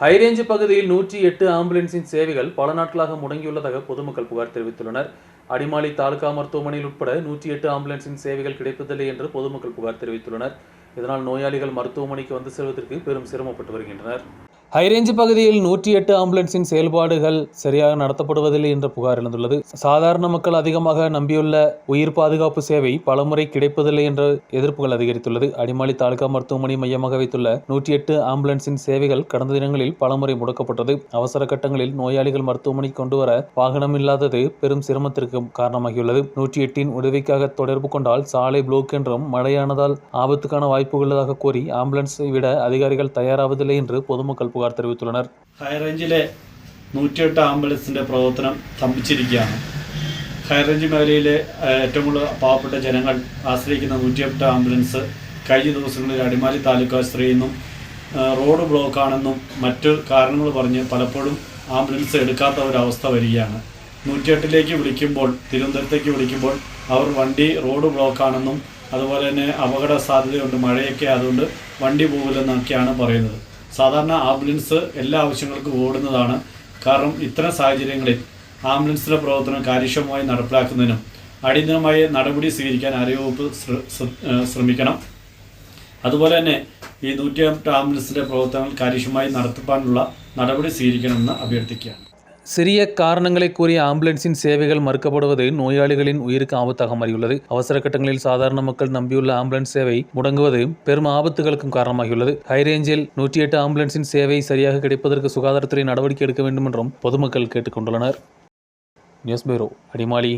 ஹைரேஞ்ச் பகுதியில் 108 ஆம்புலன்ஸின் சேவைகள் பல நாட்களாக முடங்கியுள்ளதாக பொதுமக்கள் புகார் தெரிவித்துள்ளனர். அடிமாலி தாலுகா மருத்துவமனையில் உட்பட 108 ஆம்புலன்ஸின் சேவைகள் கிடைப்பதில்லை என்று பொதுமக்கள் புகார் தெரிவித்துள்ளனர். இதனால் நோயாளிகள் மருத்துவமனைக்கு வந்து செல்வதற்கு பெரும் சிரமப்பட்டு வருகின்றனர். ஹைரேஞ்ச் பகுதியில் 108 ஆம்புலன்ஸின் செயல்பாடுகள் சரியாக நடத்தப்படுவதில்லை என்ற புகார் எழுந்துள்ளது. சாதாரண மக்கள் அதிகமாக நம்பியுள்ள உயிர் பாதுகாப்பு சேவை பலமுறை கிடைப்பதில்லை என்ற எதிர்ப்புகள் அதிகரித்துள்ளது. அடிமாலி தாலுகா மருத்துவமனை மையமாக வைத்துள்ள 108 ஆம்புலன்ஸின் சேவைகள் கடந்த தினங்களில் பலமுறை முடக்கப்பட்டது. அவசர கட்டங்களில் நோயாளிகள் மருத்துவமனைக்கு கொண்டு வர வாகனம் இல்லாதது பெரும் சிரமத்திற்கு காரணமாகியுள்ளது. 108 உதவிக்காக தொடர்பு கொண்டால் சாலை ப்ளோக் என்றும் மழையானதால் ஆபத்துக்கான வாய்ப்பு உள்ளதாக கூறி ആംബുലൻஸை വിட அதிகாரிகள் തയ്യാറാവതില്ല என்று പൊതുമക്കൾ പുകാർ தெரிவித்துள்ளனர். ഹൈറേഞ്ചിലെ 108 ആംബുലൻസിൻ്റെ പ്രവർത്തനം സ്തംഭിച്ചിരിക്കുകയാണ്. ഹൈറേഞ്ച് മേഖലയിലെ ഏറ്റവും കൂടുതൽ പാവപ്പെട്ട ജനങ്ങൾ ആശ്രയിക്കുന്ന 108 ആംബുലൻസ് കഴിഞ്ഞ ദിവസങ്ങളിൽ അടിമാലി താലൂക്ക് ആശുപത്രിയിൽ നിന്നും റോഡ് ബ്ലോക്കാണെന്നും മറ്റു കാരണങ്ങൾ പറഞ്ഞ് പലപ്പോഴും ആംബുലൻസ് എടുക്കാത്ത ഒരവസ്ഥ വരികയാണ്. 108ലേക്ക് വിളിക്കുമ്പോൾ, തിരുവനന്തപുരത്തേക്ക് വിളിക്കുമ്പോൾ അവർ വണ്ടി റോഡ് ബ്ലോക്കാണെന്നും അതുപോലെ തന്നെ അപകട സാധ്യതയുണ്ട്, മഴയൊക്കെ അതുകൊണ്ട് വണ്ടി പോകില്ലെന്നൊക്കെയാണ് പറയുന്നത്. സാധാരണ ആംബുലൻസ് എല്ലാ ആവശ്യങ്ങൾക്കും ഓടുന്നതാണ്. കാരണം ഇത്തരം സാഹചര്യങ്ങളിൽ ആംബുലൻസിൻ്റെ പ്രവർത്തനം കാര്യക്ഷമമായി നടപ്പിലാക്കുന്നതിനും അടിയന്തരമായ നടപടി സ്വീകരിക്കാൻ ആരോഗ്യവകുപ്പ് ശ്രമിക്കണം. അതുപോലെ തന്നെ ഈ 108 ആംബുലൻസിൻ്റെ പ്രവർത്തനങ്ങൾ കാര്യക്ഷമമായി നടത്താനുള്ള നടപടി സ്വീകരിക്കണമെന്ന് അഭ്യർത്ഥിക്കുകയാണ്. சிறிய காரணங்களை கூறிய ஆம்புலன்ஸின் சேவைகள் மறுக்கப்படுவது நோயாளிகளின் உயிருக்கு ஆபத்தாக மாறியுள்ளது. அவசர கட்டங்களில் சாதாரண மக்கள் நம்பியுள்ள ஆம்புலன்ஸ் சேவை முடங்குவது பெரும் ஆபத்துகளுக்கும் காரணமாகியுள்ளது. ஹைரேஞ்சில் 108 ஆம்புலன்ஸின் சேவை சரியாக கிடைப்பதற்கு சுகாதாரத்துறை நடவடிக்கை எடுக்க வேண்டும் என்றும் பொதுமக்கள் கேட்டுக்கொண்டுள்ளனர். News bureau, Adimali.